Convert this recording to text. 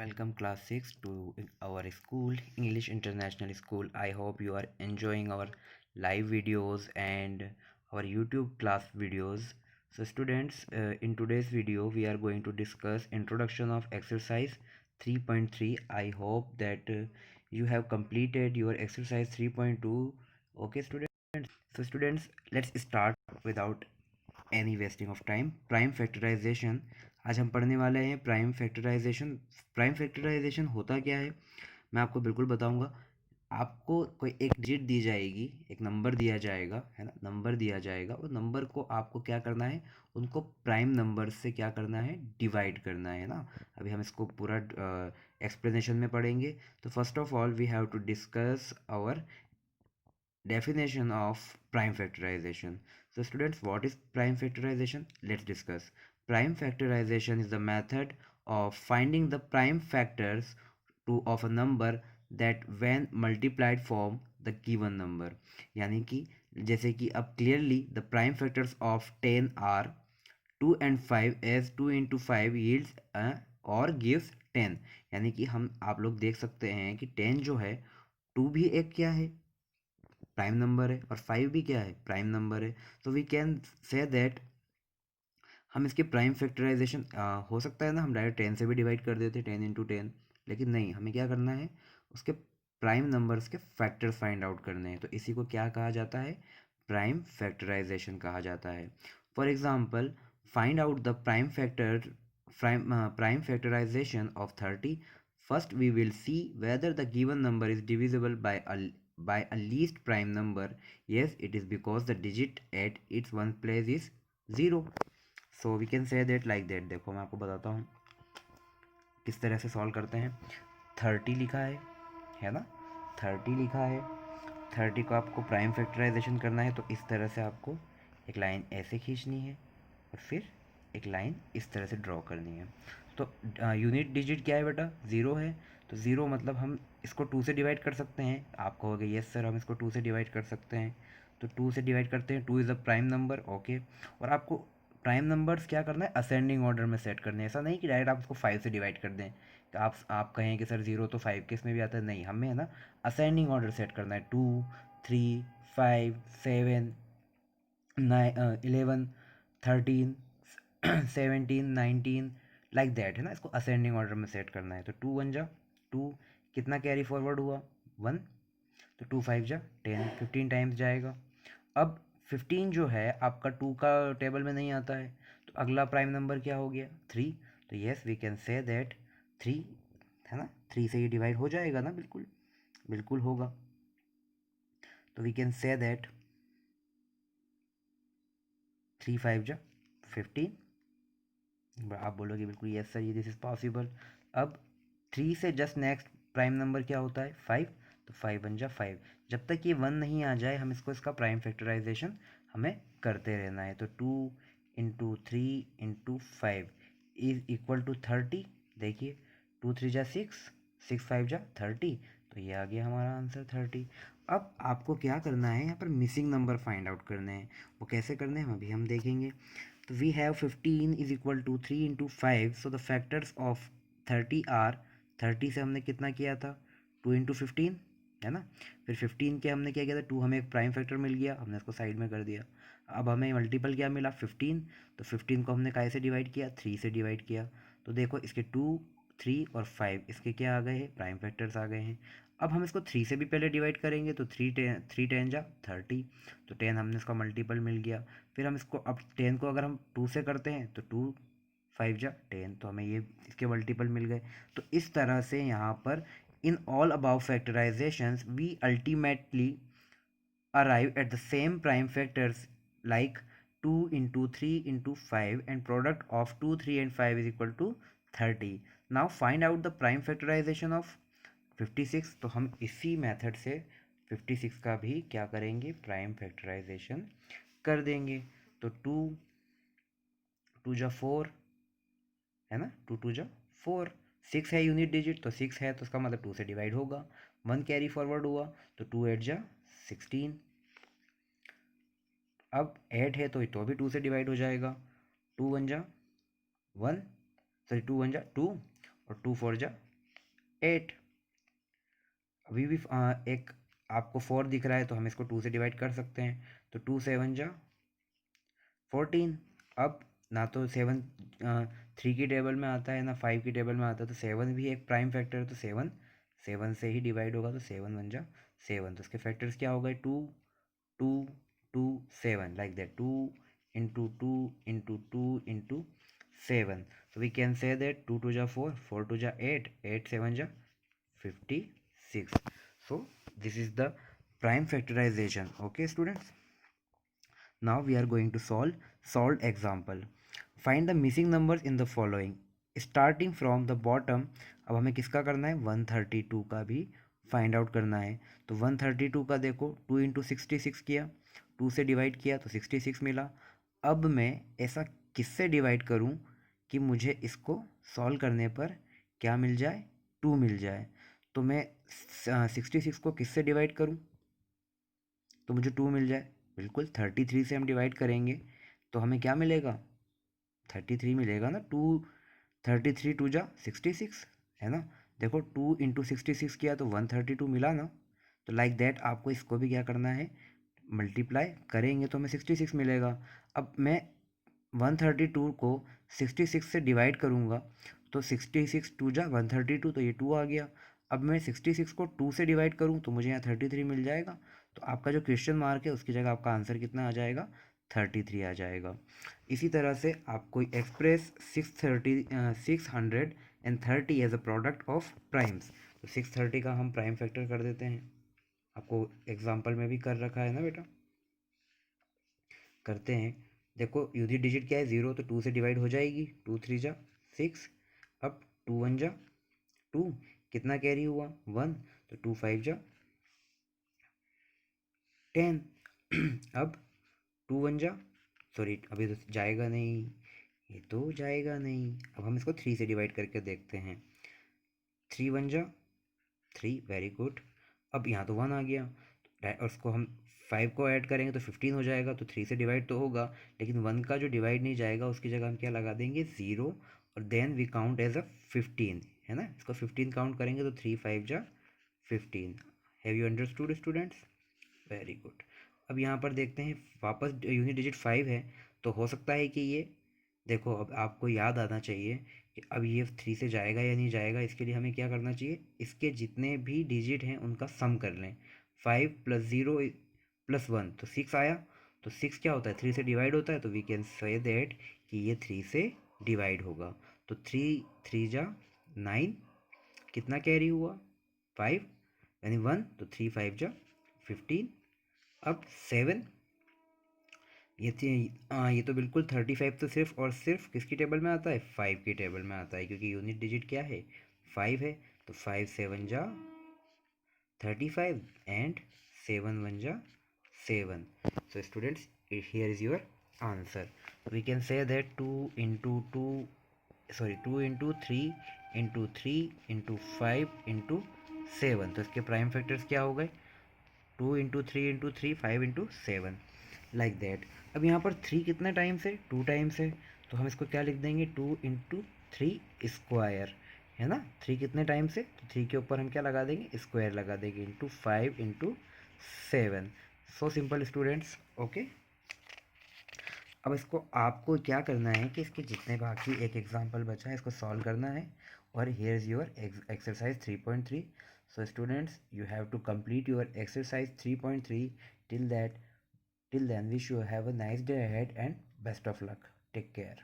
Welcome class 6 to our school, English International School. I hope you are enjoying our live videos and our YouTube class videos. So students, in today's video we are going to discuss introduction of exercise 3.3. I hope that you have completed your exercise 3.2. Okay students. So students, let's start without any wasting of time. Prime factorization आज हम पढ़ने वाले हैं। Prime factorisation होता क्या है मैं आपको बिल्कुल बताऊंगा। आपको कोई एक डिजिट दी जाएगी, एक नंबर दिया जाएगा, है ना, नंबर दिया जाएगा। उस नंबर को आपको क्या करना है, उनको प्राइम नंबर से क्या करना है, डिवाइड करना है ना। अभी हम इसको पूरा एक्सप्लेनेशन में पढ़ेंगे। तो first of all we have to discuss our definition of prime factorization. So students, what is prime factorization? Let's discuss. Prime factorization is the method of finding the prime factors of a number that when multiplied form the given number. यानी कि जैसे कि अब clearly the prime factors of 10 are 2 and 5 as 2 into 5 yields or gives 10। यानी कि हम आप लोग देख सकते हैं कि 10 जो है 2 भी एक क्या है, प्राइम नंबर है, और 5 भी क्या है, प्राइम नंबर है। तो वी कैन से दैट हम इसके प्राइम फैक्टराइजेशन हो सकता है ना, हम डायरेक्ट 10 से भी डिवाइड कर देते, 10 इंटू 10, लेकिन नहीं, हमें क्या करना है, उसके प्राइम नंबर्स के फैक्टर्स फाइंड आउट करने हैं। तो इसी को क्या कहा जाता है, प्राइम फैक्टराइजेशन कहा जाता है। For example, find out the prime factorization of 30। First we will see whether the given number is divisible by a least prime number. Yes, it is because the digit at its one place is 0. So we can say that like that। देखो मैं आपको बताता हूँ किस तरह से solve करते हैं। 30 लिखा है ना, 30 लिखा है। 30 को आपको प्राइम फैक्टराइजेशन करना है, तो इस तरह से आपको एक लाइन ऐसे खींचनी है और फिर एक लाइन इस तरह से ड्रॉ करनी है। तो यूनिट डिजिट क्या है बेटा, 0 है। तो 0 मतलब हम इसको 2 से डिवाइड कर सकते हैं। आप कहोगे यस सर हम इसको 2 से डिवाइड कर सकते हैं, तो 2 से डिवाइड करते हैं। 2 is a prime number, okay. और आपको प्राइम नंबर्स क्या करना है, असेंडिंग ऑर्डर में सेट करने हैं। ऐसा नहीं कि डायरेक्ट आप उसको 5 से डिवाइड कर दें। तो आप कहें कि सर 0 तो 5 के इसमें भी आता है, नहीं, हमें है ना असेंडिंग ऑर्डर सेट करना है। 2 3 5 7 11 13 17 19 लाइक दैट, है ना। इसको असेंडिंग ऑर्डर में सेट करना है। तो 2 1 जा 2, कितना कैरी फॉरवर्ड हुआ 1, तो 2 5 जा 10, 15 टाइम्स जाएगा। अब 15 जो है आपका 2 का टेबल में नहीं आता है, तो अगला प्राइम नंबर क्या हो गया, 3। तो yes we can say that 3, है ना, 3 से ये डिवाइड हो जाएगा ना, बिल्कुल बिल्कुल होगा। तो वी कैन से दैट 3 5 जा 15। आप बोलोगे बिल्कुल यस सर ये दिस इज़ पॉसिबल। अब 3 से जस्ट नेक्स्ट प्राइम नंबर क्या होता है, 5। तो 5 1 जा 5, जब तक ये 1 नहीं आ जाए हम इसका प्राइम फैक्टराइजेशन हमें करते रहना है। तो 2 into 3 into 5 is equal to 30। देखिए 2 3 जा 6, 6 5 जा 30, तो ये आ गया हमारा आंसर 30। अब आपको क्या करना है, यहाँ पर मिसिंग नंबर फाइंड आउट करने हैं। वो कैसे करने हैं अभी हम देखेंगे। तो we have 15 is equal to 3 into 5। So the factors of 30 are, 30 से हमने कितना किया था, 2 इंटू 15, है ना। फिर 15 के हमने क्या किया था, 2 हमें एक प्राइम फैक्टर मिल गया, हमने इसको साइड में कर दिया। अब हमें मल्टीपल क्या मिला, 15। तो 15 को हमने कैसे डिवाइड किया, 3 से डिवाइड किया। तो देखो इसके 2 3 और 5 इसके क्या आ गए हैं, प्राइम फैक्टर्स आ गए हैं। अब हम इसको 3 से भी पहले डिवाइड करेंगे, तो 3 10 जा 30, तो 10 हमने इसका मल्टीपल मिल गया। फिर हम इसको अब 10 को अगर हम 2 से करते हैं, तो 2 5 जा 10, तो हमें ये इसके मल्टीपल मिल गए। तो इस तरह से यहाँ पर in all above factorizations we ultimately arrive at the same prime factors like 2 into 3 into 5 and product of 2 3 and 5 is equal to 30। now find out the prime factorization of 56। तो हम इसी मेथड से 56 का भी क्या करेंगे, प्राइम फैक्टराइजेशन कर देंगे। तो 2 2 जा 4, है ना, 2 2 जा 4। 6 है यूनिट डिजिट, तो 6 है तो उसका मतलब 2 से डिवाइड होगा। 1 कैरी फॉरवर्ड हुआ, तो 2 8 जा 16। अब 8 है तो भी 2 से डिवाइड हो जाएगा। 2 1 जा 1, सॉरी 2 1 जा 2 और 2 4 जा 8। अभी भी एक आपको 4 दिख रहा है तो हम इसको 2 से डिवाइड कर सकते हैं, तो 2 7 जा 14। अब ना तो 7 3 की टेबल में आता है ना 5 की टेबल में आता है, तो 7 भी एक प्राइम फैक्टर है, तो 7 7 से ही डिवाइड होगा, तो 7 1 जा 7। तो इसके फैक्टर्स क्या हो गए, 2 2 2 7, like that, 2 into 2 into 2 into 7। So we can say that 2 2 जा 4, 4 2 जा 8, 8 7 जा 56. So this is the prime factorization. Okay students, now we are going to solve solved example. Find the missing numbers in the following. Starting from the bottom, अब हमें किसका करना है, 132 का भी फाइंड आउट करना है। तो 132 का देखो, 2 इंटू 66 किया, 2 से डिवाइड किया तो 66 मिला। अब मैं ऐसा किससे डिवाइड करूं कि मुझे इसको सॉल्व करने पर क्या मिल जाए, 2 मिल जाए। तो मैं 66 को किससे डिवाइड करूं तो मुझे 2 मिल जाए, बिल्कुल 33 से हम डिवाइड करेंगे तो हमें क्या मिलेगा, 33 मिलेगा ना। 2 33 2 जा 66 है ना। देखो 2 इंटू 66 किया तो 132 मिला ना। तो लाइक दैट आपको इसको भी क्या करना है, मल्टीप्लाई करेंगे तो हमें 66 मिलेगा। अब मैं 132 को 66 से डिवाइड करूँगा तो 66 2 जा 132, तो ये 2 आ गया। अब मैं 66 को 2 से डिवाइड करूँ तो मुझे यहाँ 33 मिल जाएगा। तो आपका जो क्वेश्चन मार्क है उसकी जगह आपका आंसर कितना आ जाएगा, 33 आ जाएगा। इसी तरह से आपको express 630 as a product of primes. तो 630 का हम प्राइम फैक्टर कर देते हैं, आपको एग्जाम्पल में भी कर रखा है ना बेटा, करते हैं। देखो यूनिट डिजिट क्या है, 0, तो 2 से डिवाइड हो जाएगी, 2 3 जा 6। अब 2 1 जा 2, कितना कैरी हुआ 1, तो 2 5 जा 10। अब 2 1 जा, सॉरी अभी तो जाएगा नहीं, ये तो जाएगा नहीं। अब हम इसको 3 से डिवाइड करके देखते हैं, 3 1 जा 3, वेरी गुड। अब यहाँ तो 1 आ गया और उसको हम 5 को ऐड करेंगे तो 15 हो जाएगा, तो 3 से डिवाइड तो होगा, लेकिन 1 का जो डिवाइड नहीं जाएगा उसकी जगह हम क्या लगा देंगे, 0, और then we count as a 15, है ना। इसको 15 काउंट करेंगे तो 3 5 जा 15। Have you understood students, very good. अब यहाँ पर देखते हैं वापस यूनिट डिजिट 5 है, तो हो सकता है कि ये, देखो अब आपको याद आना चाहिए कि अब ये 3 से जाएगा या नहीं जाएगा। इसके लिए हमें क्या करना चाहिए, इसके जितने भी डिजिट हैं उनका सम कर लें। 5 + 0 + 1 तो 6 आया, तो 6 क्या होता है, 3 से डिवाइड होता है, तो वी कैन से दैट कि ये 3 से डिवाइड होगा। तो 3 3 जा 9, कितना कैरी हुआ 5, यानी 1, तो 3 5 जा 15। अब 7, ये तो बिल्कुल 35 तो सिर्फ और सिर्फ किसकी टेबल में आता है, 5 की टेबल में आता है, क्योंकि यूनिट डिजिट क्या है 5 है। तो 5 7 जा 35 एंड 7 1 जा 7। So students, here is your answer. We can say that 2 into 2, sorry 2 into 3 into 3 into 5 into 7। तो इसके प्राइम फैक्टर्स क्या हो गए, 2 into 3 into 3 5 into 7, like that. अब यहाँ पर 3 कितने टाइम्स है, 2 टाइम्स है, तो हम इसको क्या लिख देंगे, 2 इंटू 3 स्क्वायर, है ना। 3 कितने टाइम्स है, तो 3 के ऊपर हम क्या लगा देंगे, स्क्वायर लगा देंगे, into 5 into 7। So simple students, okay. अब इसको आपको क्या करना है कि इसके जितने बाकी एक एग्जाम्पल बचा है इसको सॉल्व करना है। और here is your exercise 3.3। So students, you have to complete your exercise 3.3. Till then, wish you have a nice day ahead and best of luck. Take care.